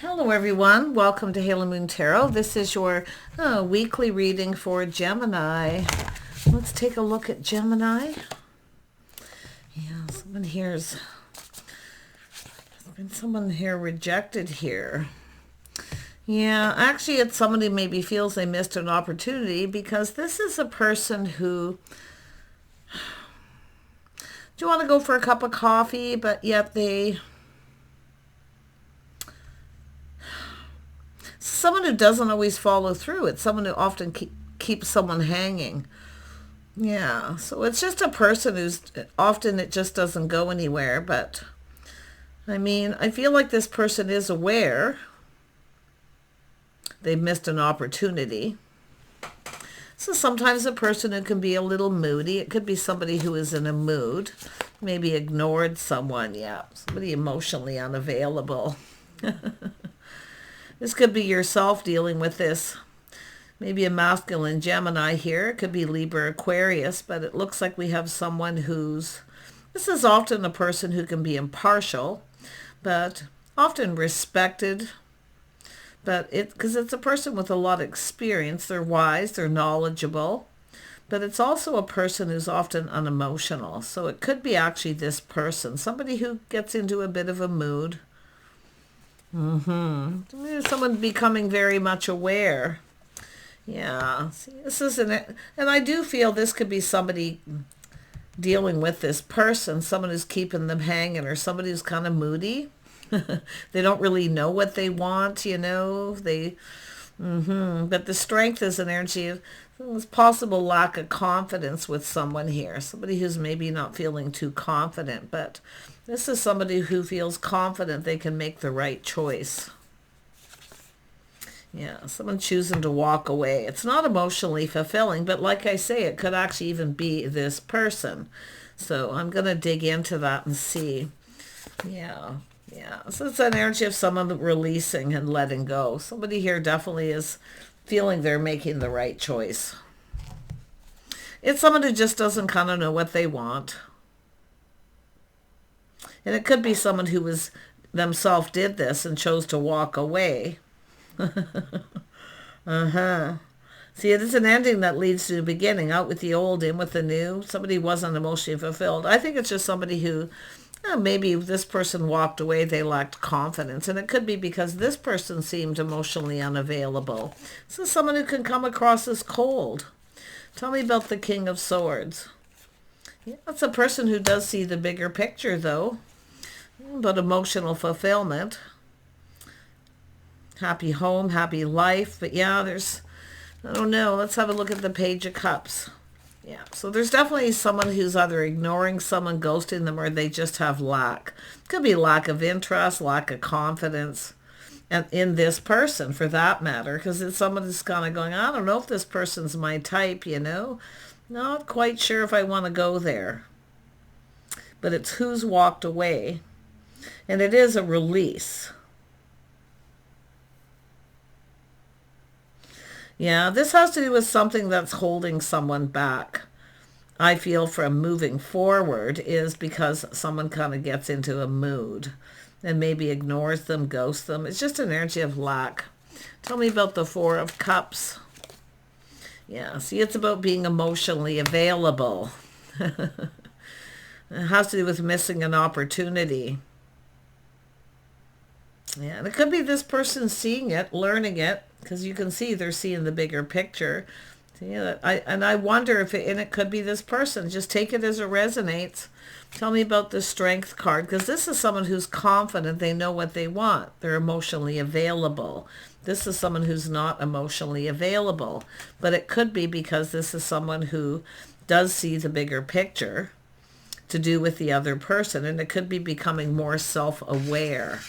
Hello everyone, welcome to Halo Moon Tarot. This is your weekly reading for Gemini. Let's take a look at Gemini. Yeah, someone here rejected here. Yeah, actually it's somebody maybe feels they missed an opportunity because this is a person who, do you want to go for a cup of coffee, but yet someone who doesn't always follow through. It's someone who often keeps someone hanging. Yeah, so it's just a person who's often it just doesn't go anywhere. But I mean, I feel like this person is aware they missed an opportunity. So sometimes a person who can be a little moody. It could be somebody who is in a mood, maybe ignored someone. Yeah, somebody emotionally unavailable. This could be yourself dealing with this. Maybe a masculine Gemini here. It could be Libra, Aquarius, but it looks like we have someone this is often a person who can be impartial, but often respected. But because it's a person with a lot of experience. They're wise, they're knowledgeable, but it's also a person who's often unemotional. So it could be actually this person, somebody who gets into a bit of a mood. Someone becoming very much aware. Yeah, see, this isn't it. And I do feel this could be somebody dealing with this person, someone who's keeping them hanging, or somebody who's kind of moody. They don't really know what they want, but the strength is an energy of there's possible lack of confidence with someone here. Somebody who's maybe not feeling too confident, but this is somebody who feels confident they can make the right choice. Yeah, someone choosing to walk away. It's not emotionally fulfilling, but like I say, it could actually even be this person. So I'm going to dig into that and see. Yeah. So it's an energy of someone releasing and letting go. Somebody here definitely is feeling they're making the right choice. It's someone who just doesn't kind of know what they want. And it could be someone who themselves did this and chose to walk away. See, it is an ending that leads to a beginning. Out with the old, in with the new. Somebody wasn't emotionally fulfilled. I think it's just somebody who, maybe this person walked away, they lacked confidence. And it could be because this person seemed emotionally unavailable. This is someone who can come across as cold. Tell me about the King of Swords. Yeah, that's a person who does see the bigger picture, though. About emotional fulfillment. Happy home, happy life. But yeah, I don't know. Let's have a look at the Page of Cups. Yeah, so there's definitely someone who's either ignoring someone, ghosting them, or they just have lack. Could be lack of interest, lack of confidence, and in this person, for that matter, because it's someone who's kind of going, I don't know if this person's my type, Not quite sure if I want to go there. But it's who's walked away. And it is a release. Yeah, this has to do with something that's holding someone back. I feel from moving forward is because someone kind of gets into a mood and maybe ignores them, ghosts them. It's just an energy of lack. Tell me about the Four of Cups. Yeah, see, it's about being emotionally available. It has to do with missing an opportunity. Yeah, and it could be this person seeing it, learning it, because you can see they're seeing the bigger picture. Yeah, I wonder if it could be this person. Just take it as it resonates. Tell me about the Strength card, because this is someone who's confident. They know what they want. They're emotionally available. This is someone who's not emotionally available. But it could be because this is someone who does see the bigger picture to do with the other person. And it could be becoming more self-aware.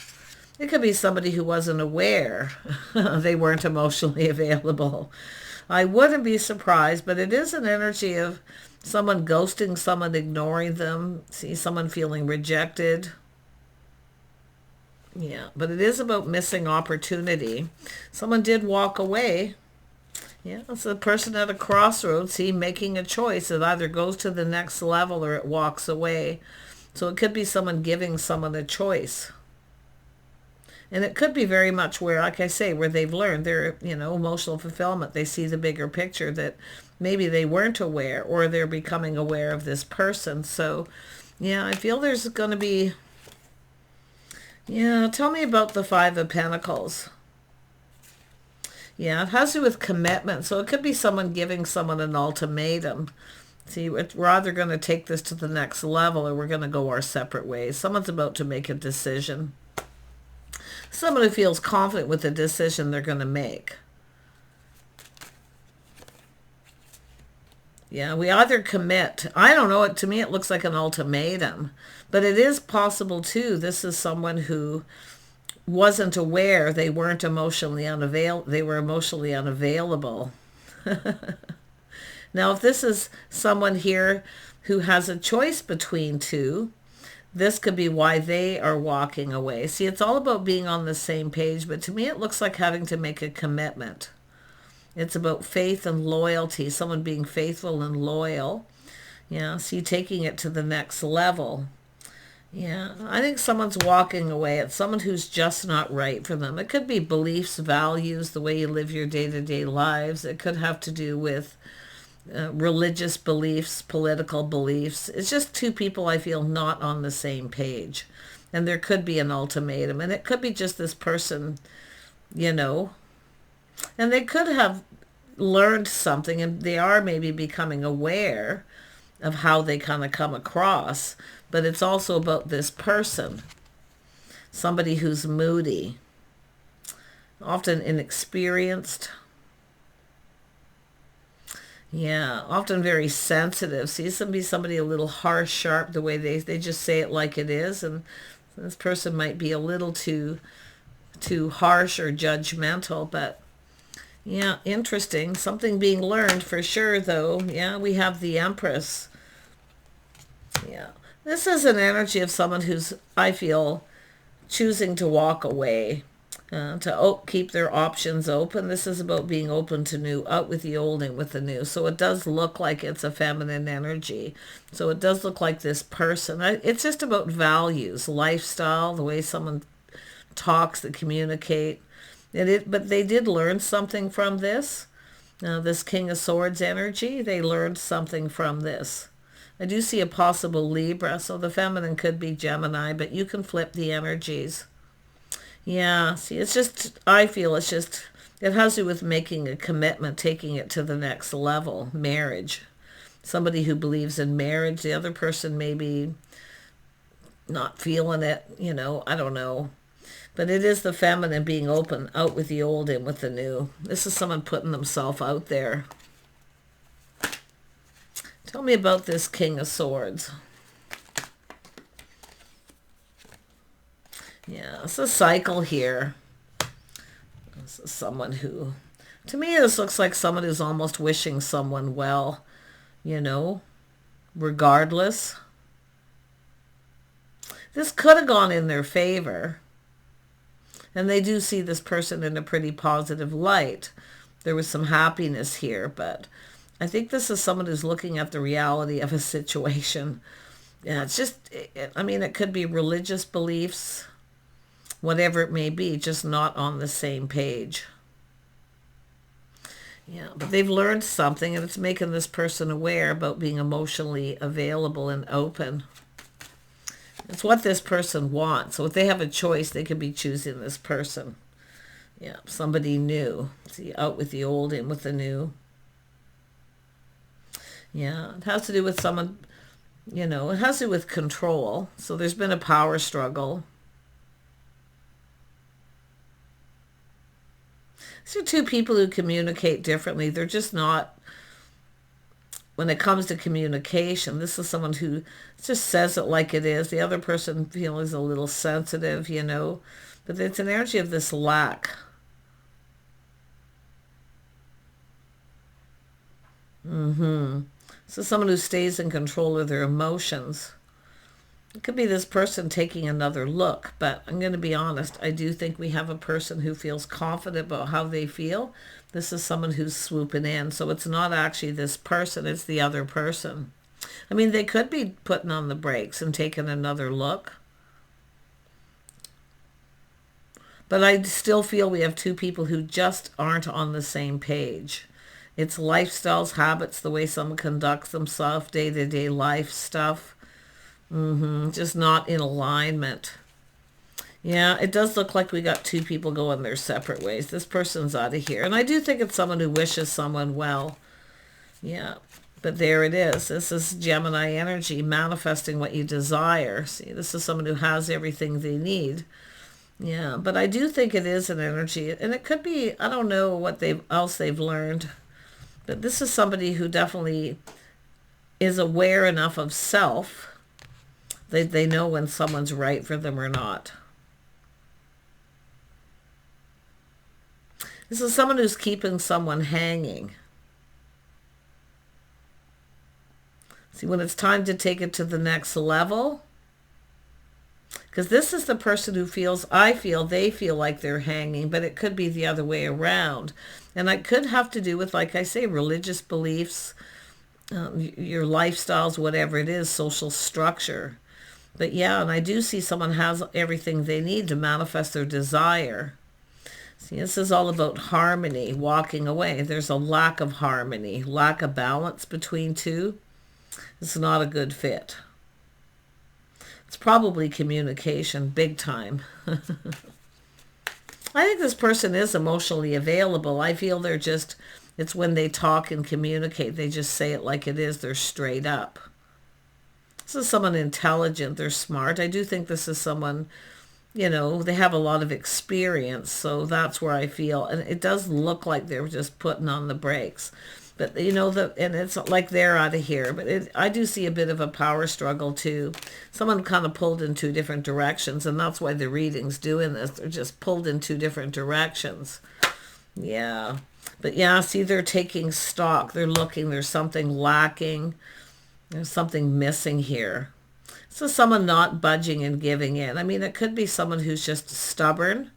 It could be somebody who wasn't aware they weren't emotionally available. I wouldn't be surprised, but it is an energy of someone ghosting someone, ignoring them, see someone feeling rejected. Yeah, but it is about missing opportunity. Someone did walk away. Yeah, it's a person at a crossroads, see, making a choice. It either goes to the next level or it walks away. So it could be someone giving someone a choice. And it could be very much where, like I say, where they've learned their, emotional fulfillment. They see the bigger picture that maybe they weren't aware, or they're becoming aware of this person. So, yeah, I feel there's going to be, yeah, tell me about the Five of Pentacles. Yeah, it has to do with commitment. So it could be someone giving someone an ultimatum. See, we're either going to take this to the next level, or we're going to go our separate ways. Someone's about to make a decision. Someone who feels confident with the decision they're going to make. Yeah, we either commit. I don't know. To me, it looks like an ultimatum. But it is possible, too. This is someone who wasn't aware. They weren't emotionally unavailable. They were emotionally unavailable. Now, if this is someone here who has a choice between two, this could be why they are walking away. See, it's all about being on the same page, but to me it looks like having to make a commitment. It's about faith and loyalty, someone being faithful and loyal. Yeah, see, taking it to the next level. Yeah, I think someone's walking away. It's someone who's just not right for them. It could be beliefs, values, the way you live your day-to-day lives. It could have to do with religious beliefs, political beliefs. It's just two people, I feel, not on the same page. And there could be an ultimatum. And it could be just this person, and they could have learned something, and they are maybe becoming aware of how they kind of come across. But it's also about this person, somebody who's moody, often inexperienced. Yeah, often very sensitive. See, somebody a little harsh, sharp, the way they just say it like it is. And this person might be a little too harsh or judgmental. But, yeah, interesting. Something being learned for sure, though. Yeah, we have the Empress. Yeah. This is an energy of someone who's, I feel, choosing to walk away. To keep their options open. This is about being open to new, out with the old and with the new. So it does look like it's a feminine energy. So it does look like this person. It's just about values, lifestyle, the way someone talks, they communicate. But they did learn something from this. This King of Swords energy, they learned something from this. I do see a possible Libra, so the feminine could be Gemini, but you can flip the energies. Yeah, see, it's just, I feel it has to do with making a commitment, taking it to the next level, marriage. Somebody who believes in marriage, the other person maybe not feeling it, I don't know. But it is the feminine being open, out with the old, in with the new. This is someone putting themselves out there. Tell me about this King of Swords. Yeah, it's a cycle here. This is someone who, to me, this looks like someone who's almost wishing someone well, regardless. This could have gone in their favor. And they do see this person in a pretty positive light. There was some happiness here, but I think this is someone who's looking at the reality of a situation. Yeah, it's just, it could be religious beliefs, whatever it may be, just not on the same page. Yeah, but they've learned something, and it's making this person aware about being emotionally available and open. It's what this person wants. So if they have a choice, they could be choosing this person. Yeah, somebody new. See, out with the old, in with the new. Yeah, it has to do with someone, it has to do with control. So there's been a power struggle. These are two people who communicate differently. They're just not, when it comes to communication, this is someone who just says it like it is. The other person feels a little sensitive, but it's an energy of this lack. So someone who stays in control of their emotions. It could be this person taking another look, but I'm going to be honest. I do think we have a person who feels confident about how they feel. This is someone who's swooping in. So it's not actually this person, it's the other person. They could be putting on the brakes and taking another look. But I still feel we have two people who just aren't on the same page. It's lifestyles, habits, the way someone conducts themselves, day-to-day life stuff. Just not in alignment. Yeah, it does look like we got two people going their separate ways. This person's out of here. And I do think it's someone who wishes someone well. Yeah, but there it is. This is Gemini energy, manifesting what you desire. See, this is someone who has everything they need. Yeah, but I do think it is an energy. And it could be, I don't know what else they've learned. But this is somebody who definitely is aware enough of self. They know when someone's right for them or not. This is someone who's keeping someone hanging. See, when it's time to take it to the next level, because this is the person who feels, they feel like they're hanging, but it could be the other way around. And it could have to do with, like I say, religious beliefs, your lifestyles, whatever it is, social structure. But yeah, and I do see someone has everything they need to manifest their desire. See, this is all about harmony, walking away. There's a lack of harmony, lack of balance between two. It's not a good fit. It's probably communication, big time. I think this person is emotionally available. I feel it's when they talk and communicate, they just say it like it is. They're straight up. This is someone intelligent. They're smart. I do think this is someone, they have a lot of experience. So that's where I feel. And it does look like they're just putting on the brakes. But, and it's like they're out of here. But I do see a bit of a power struggle, too. Someone kind of pulled in two different directions. And that's why the reading's doing this. They're just pulled in two different directions. Yeah. But, yeah, see, they're taking stock. They're looking. There's something lacking. There's something missing here. So someone not budging and giving in. I mean, it could be someone who's just stubborn.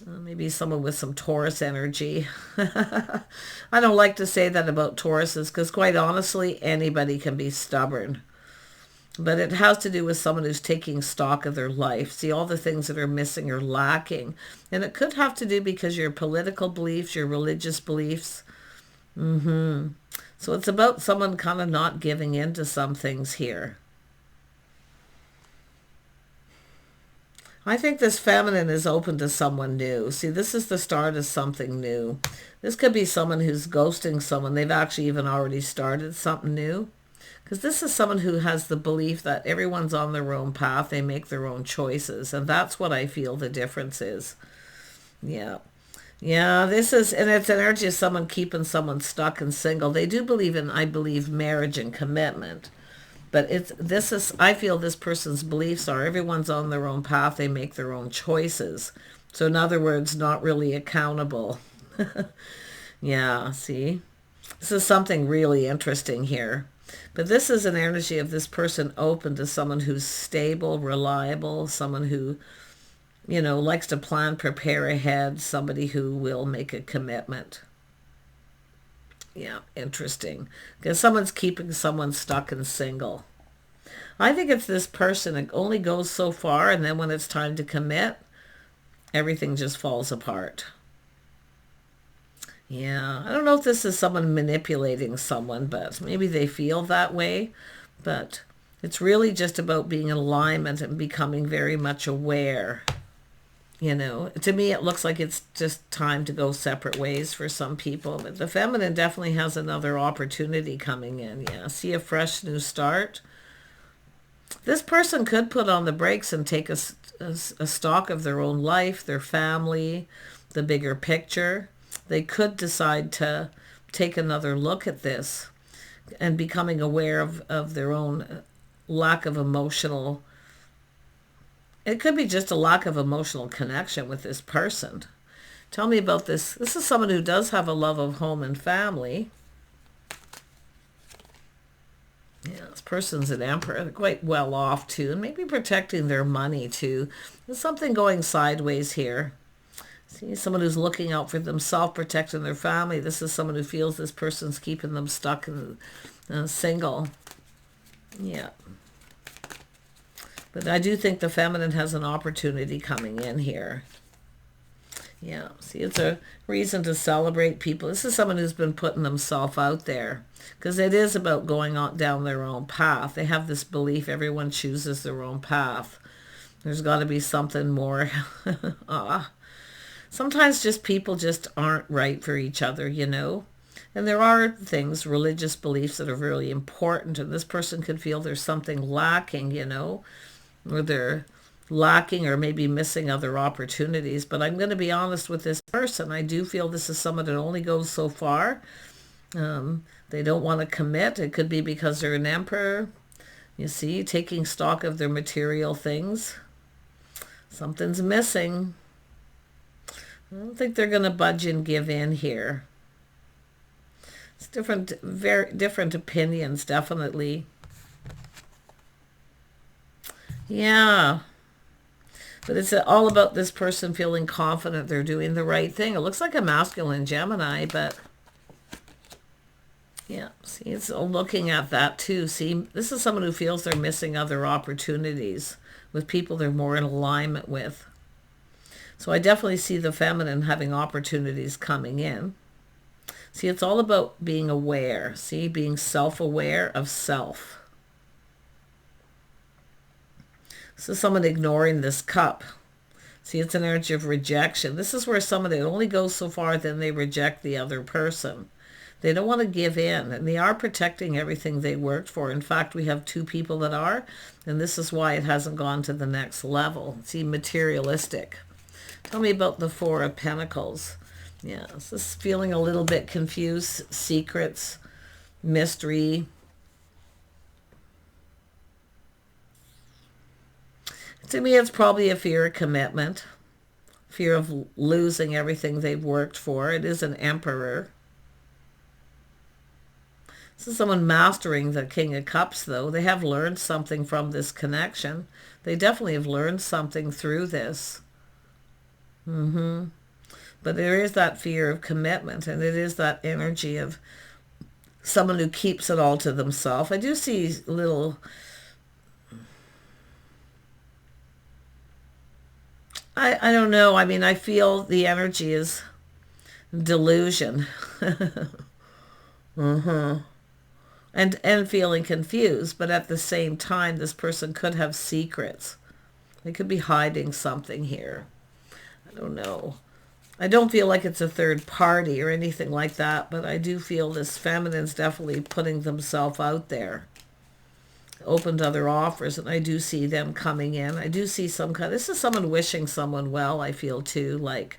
Maybe someone with some Taurus energy. I don't like to say that about Tauruses because quite honestly, anybody can be stubborn. But it has to do with someone who's taking stock of their life. See, all the things that are missing or lacking. And it could have to do because your political beliefs, your religious beliefs. So it's about someone kind of not giving in to some things here. I think this feminine is open to someone new. See, this is the start of something new. This could be someone who's ghosting someone. They've actually even already started something new. Because this is someone who has the belief that everyone's on their own path. They make their own choices. And that's what I feel the difference is. Yeah. Yeah, this is, and it's energy of someone keeping someone stuck and single. They do believe in, I believe, marriage and commitment. But I feel this person's beliefs are everyone's on their own path. They make their own choices. So in other words, not really accountable. Yeah, see? This is something really interesting here. But this is an energy of this person open to someone who's stable, reliable, someone who, likes to plan, prepare ahead, somebody who will make a commitment. Yeah, interesting. Because someone's keeping someone stuck and single. I think it's this person. It only goes so far, and then when it's time to commit, everything just falls apart. Yeah, I don't know if this is someone manipulating someone, but maybe they feel that way. But it's really just about being in alignment and becoming very much aware. To me, it looks like it's just time to go separate ways for some people. But the feminine definitely has another opportunity coming in. Yeah, see a fresh new start. This person could put on the brakes and take a stock of their own life, their family, the bigger picture. They could decide to take another look at this and becoming aware of their own lack of emotional. It could be just a lack of emotional connection with this person. Tell me about this. This is someone who does have a love of home and family. Yeah, this person's an emperor. They're quite well off too. And maybe protecting their money too. There's something going sideways here. See, someone who's looking out for themselves, protecting their family. This is someone who feels this person's keeping them stuck and single. Yeah. But I do think the feminine has an opportunity coming in here. Yeah, see, it's a reason to celebrate people. This is someone who's been putting themselves out there because it is about going on down their own path. They have this belief everyone chooses their own path. There's got to be something more. Sometimes just people just aren't right for each other, you know. And there are things, religious beliefs that are really important, and this person could feel there's something lacking, you know, or they're lacking or maybe missing other opportunities. But I'm going to be honest with this person. I do feel this is someone that only goes so far. They don't want to commit. It could be because they're an emperor, you see, taking stock of their material things. Something's missing. I don't think they're going to budge and give in here. It's different, very different opinions, definitely. Yeah. But it's all about this person feeling confident they're doing the right thing. It looks like a masculine Gemini, but yeah, see, it's looking at that too. See, this is someone who feels they're missing other opportunities with people they're more in alignment with. So I definitely see the feminine having opportunities coming in. See, it's all about being aware. See, being self-aware of self. So someone ignoring this cup. See, it's an energy of rejection. This is where someone, it only goes so far, then they reject the other person. They don't want to give in, and they are protecting everything they worked for. In fact, we have two people that are, and this is why it hasn't gone to the next level. See, materialistic. Tell me about the Four of Pentacles. Yeah, this is feeling a little bit confused, secrets, mystery. To me, it's probably a fear of commitment, fear of losing everything they've worked for. It is an emperor. This is someone mastering the King of Cups, though. They have learned something from this connection. They definitely have learned something through this. But there is that fear of commitment, and it is that energy of someone who keeps it all to themselves. I do see little... I don't know. I mean, I feel the energy is delusion. And feeling confused, but at the same time, this person could have secrets. They could be hiding something here. I don't know. I don't feel like it's a third party or anything like that, but I do feel this feminine's definitely putting themselves out there. Open to other offers, and I do see them coming in. I do see some kind... This is someone wishing someone well, I feel, too. Like,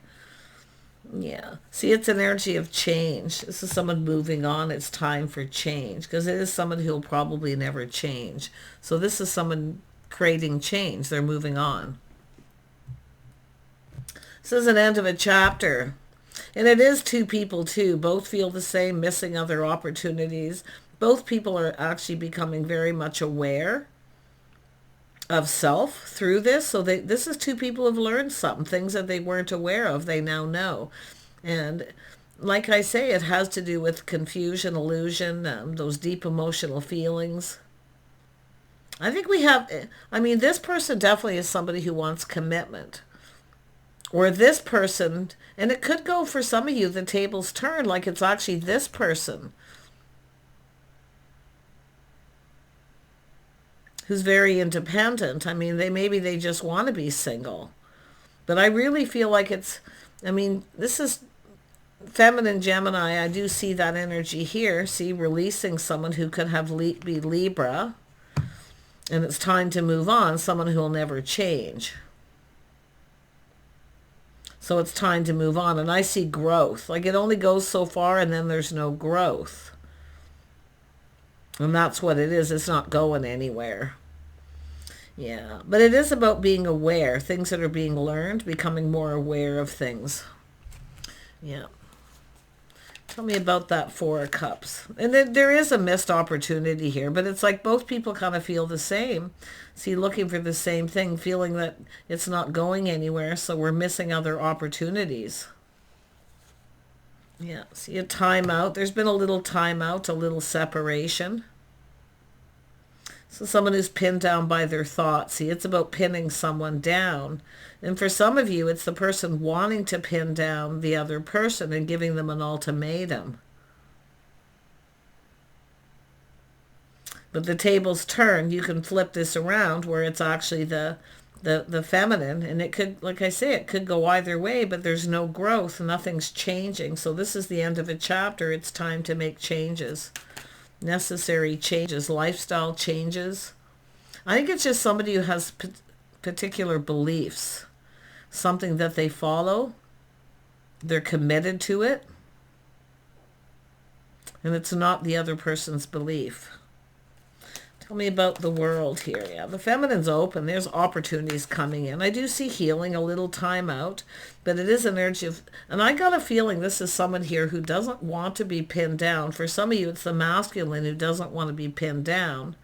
yeah. See, it's an energy of change. This is someone moving on. It's time for change, because it is someone who'll probably never change. So this is someone creating change. They're moving on. This is an end of a chapter. And it is two people, too. Both feel the same, missing other opportunities. Both people are actually becoming very much aware of self through this. So this is two people who have learned something, things that they weren't aware of, they now know. And like I say, it has to do with confusion, illusion, those deep emotional feelings. I think we have, I mean, this person definitely is somebody who wants commitment. Or this person, and it could go for some of you, the tables turn, like it's actually this person who's very independent. I mean, maybe they just want to be single. But I really feel like it's, I mean, this is feminine Gemini. I do see that energy here. See, releasing someone who could have be Libra. And it's time to move on. Someone who will never change. So it's time to move on. And I see growth. Like it only goes so far and then there's no growth. And that's what it is. It's not going anywhere. Yeah. But it is about being aware. Things that are being learned. Becoming more aware of things. Yeah. Tell me about that Four of Cups. And there is a missed opportunity here. But it's like both people kind of feel the same. See, looking for the same thing. Feeling that it's not going anywhere. So we're missing other opportunities. Yeah, see a timeout. There's been a little timeout, a little separation. So someone who's pinned down by their thoughts. See, it's about pinning someone down. And for some of you, it's the person wanting to pin down the other person and giving them an ultimatum. But the tables turn. You can flip this around where it's actually the feminine. And it could, like I say, it could go either way, but there's no growth. Nothing's changing. So this is the end of a chapter. It's time to make changes. Necessary changes, lifestyle changes. I think it's just somebody who has particular beliefs, something that they follow, they're committed to it, and it's not the other person's belief. Tell me about the world here. Yeah, the feminine's open. There's opportunities coming in. I do see healing, a little time out, but it is an energy of, and I got a feeling this is someone here who doesn't want to be pinned down. For some of you, it's the masculine who doesn't want to be pinned down.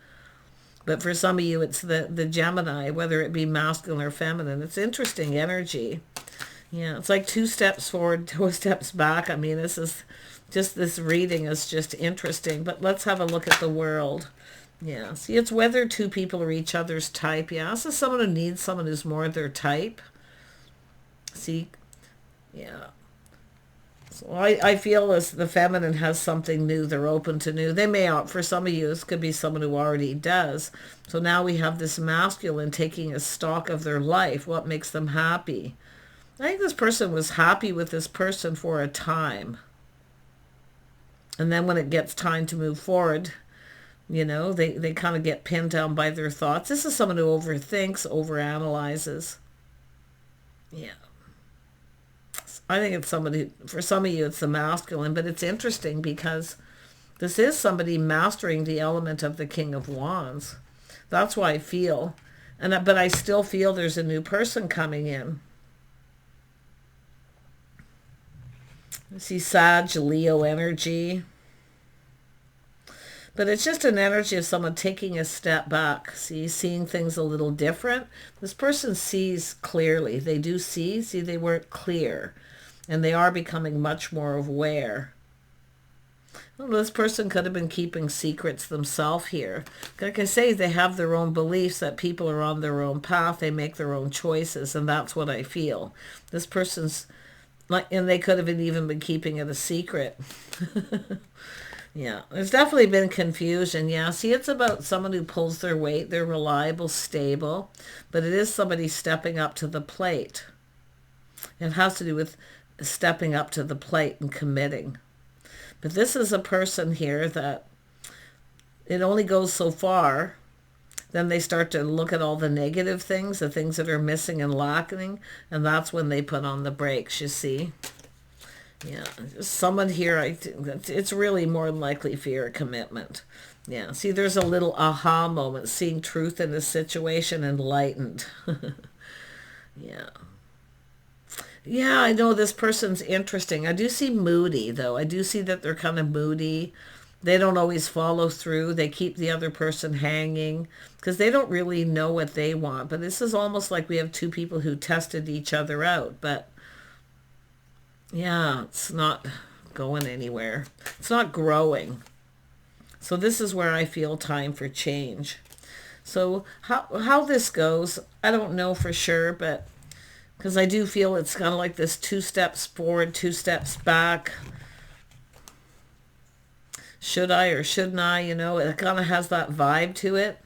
But for some of you, it's the Gemini, whether it be masculine or feminine. It's interesting energy. Yeah, it's like 2 steps forward, 2 steps back. I mean, this reading is just interesting. But let's have a look at the world. Yeah, see, it's whether 2 people are each other's type. Yeah, this is someone who needs someone who's more their type. See, yeah. So I feel as the feminine has something new. They're open to new. They may opt, for some of you, this could be someone who already does. So now we have this masculine taking a stock of their life. What makes them happy? I think this person was happy with this person for a time. And then when it gets time to move forward, you know, they kind of get pinned down by their thoughts. This is someone who overthinks, overanalyzes. Yeah. I think it's somebody, for some of you, it's the masculine, but it's interesting because this is somebody mastering the element of the King of Wands. That's why I feel. But I still feel there's a new person coming in. I see Sag, Leo energy. But it's just an energy of someone taking a step back, seeing things a little different. This person sees clearly. They do see. See, they weren't clear. And they are becoming much more aware. Well, this person could have been keeping secrets themselves here. Like I say, they have their own beliefs that people are on their own path. They make their own choices, and that's what I feel. This person's, like, and they could have even been keeping it a secret. Yeah, there's definitely been confusion. Yeah, see, it's about someone who pulls their weight. They're reliable, stable, but it is somebody stepping up to the plate. It has to do with stepping up to the plate and committing. But this is a person here that it only goes so far. Then they start to look at all the negative things, the things that are missing and lacking, and that's when they put on the brakes, you see. Yeah, someone here, it's really more than likely fear of commitment. Yeah, see, there's a little aha moment, seeing truth in a situation, enlightened. Yeah. Yeah, I know this person's interesting. I do see moody, though. I do see that they're kind of moody. They don't always follow through. They keep the other person hanging because they don't really know what they want. But this is almost like we have 2 people who tested each other out, but yeah, it's not going anywhere. It's not growing. So this is where I feel time for change. So how this goes, I don't know for sure, but because I do feel it's kind of like this 2 steps forward, 2 steps back. Should I or shouldn't I? You know, it kind of has that vibe to it.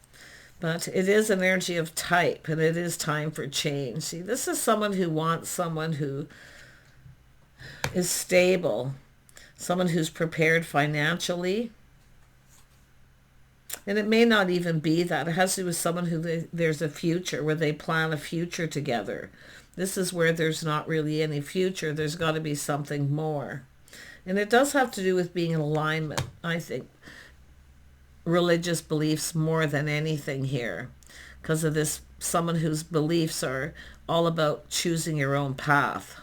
But it is an energy of type, and it is time for change. See, this is someone who wants someone who is stable, someone who's prepared financially. And it may not even be that. It has to do with someone who there's a future, where they plan a future together. This is where there's not really any future. There's got to be something more. And it does have to do with being in alignment, I think. Religious beliefs more than anything here. Because of this, someone whose beliefs are all about choosing your own path.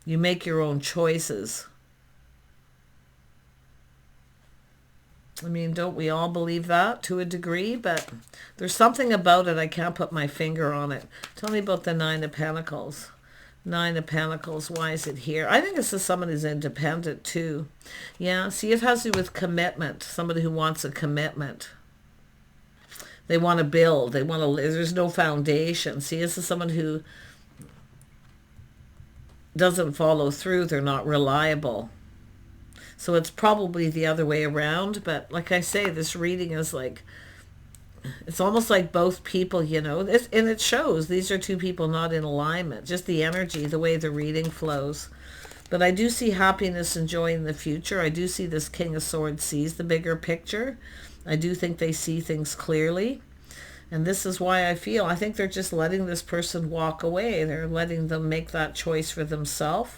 You make your own choices. I mean, don't we all believe that to a degree? But there's something about it. I can't put my finger on it. Tell me about the 9 of Pentacles. Nine of Pentacles. Why is it here? I think this is someone who's independent too. Yeah, see, it has to do with commitment. Somebody who wants a commitment. They want to build. They want to live. There's no foundation. See, this is someone who doesn't follow through. They're not reliable. So it's probably the other way around. But like I say, this reading is like, it's almost like both people, you know, and it shows these are two people not in alignment. Just the energy, the way the reading flows. But I do see happiness and joy in the future. I do see this King of Swords sees the bigger picture. I do think they see things clearly. And this is why I think they're just letting this person walk away. They're letting them make that choice for themselves.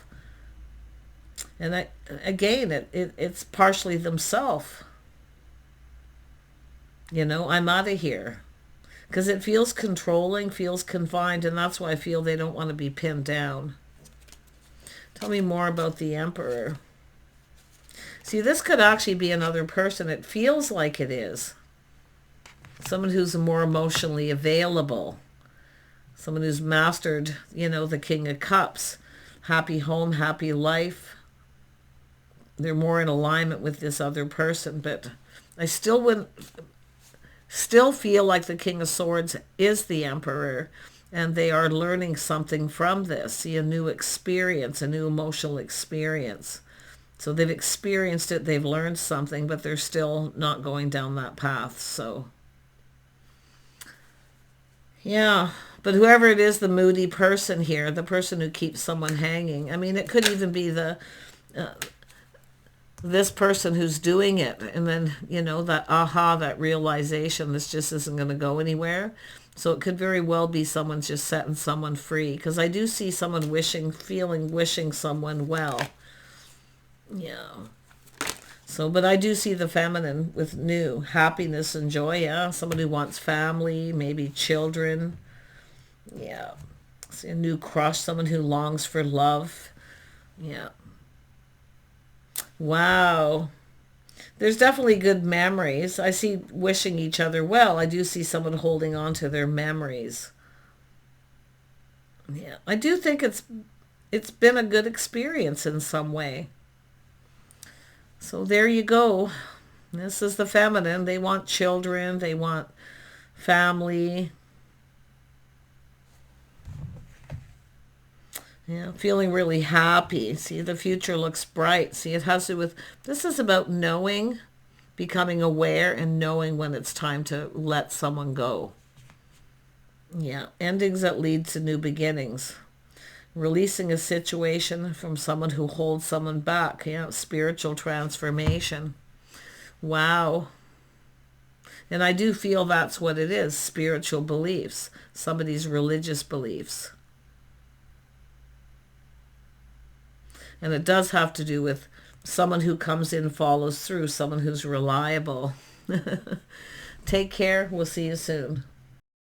And again, it's partially themselves. You know, I'm out of here. Because it feels controlling, feels confined, and that's why I feel they don't want to be pinned down. Tell me more about the Emperor. See, this could actually be another person. It feels like it is. Someone who's more emotionally available. Someone who's mastered, you know, the King of Cups. Happy home, happy life. They're more in alignment with this other person, but I still feel like the King of Swords is the Emperor, and they are learning something from this. See, a new experience, a new emotional experience. So they've experienced it, they've learned something, but they're still not going down that path. So, yeah. But whoever it is, the moody person here, the person who keeps someone hanging. I mean, it could even be this person who's doing it, and then, you know, that aha, that realization, this just isn't going to go anywhere. So it could very well be someone's just setting someone free, because I do see someone wishing someone well. Yeah. So, but I do see the feminine with new happiness and joy. Yeah, someone who wants family, maybe children. Yeah. See a new crush, someone who longs for love. Yeah. Wow. There's definitely good memories. I see wishing each other well. I do see someone holding on to their memories. Yeah. I do think it's been a good experience in some way. So there you go. This is the feminine. They want children. They want family. Yeah, feeling really happy. See, the future looks bright. See, it has to do with, this is about knowing, becoming aware, and knowing when it's time to let someone go. Yeah, endings that lead to new beginnings. Releasing a situation from someone who holds someone back. Yeah, spiritual transformation. Wow. And I do feel that's what it is, spiritual beliefs, somebody's religious beliefs. And it does have to do with someone who comes in, follows through, someone who's reliable. Take care. We'll see you soon.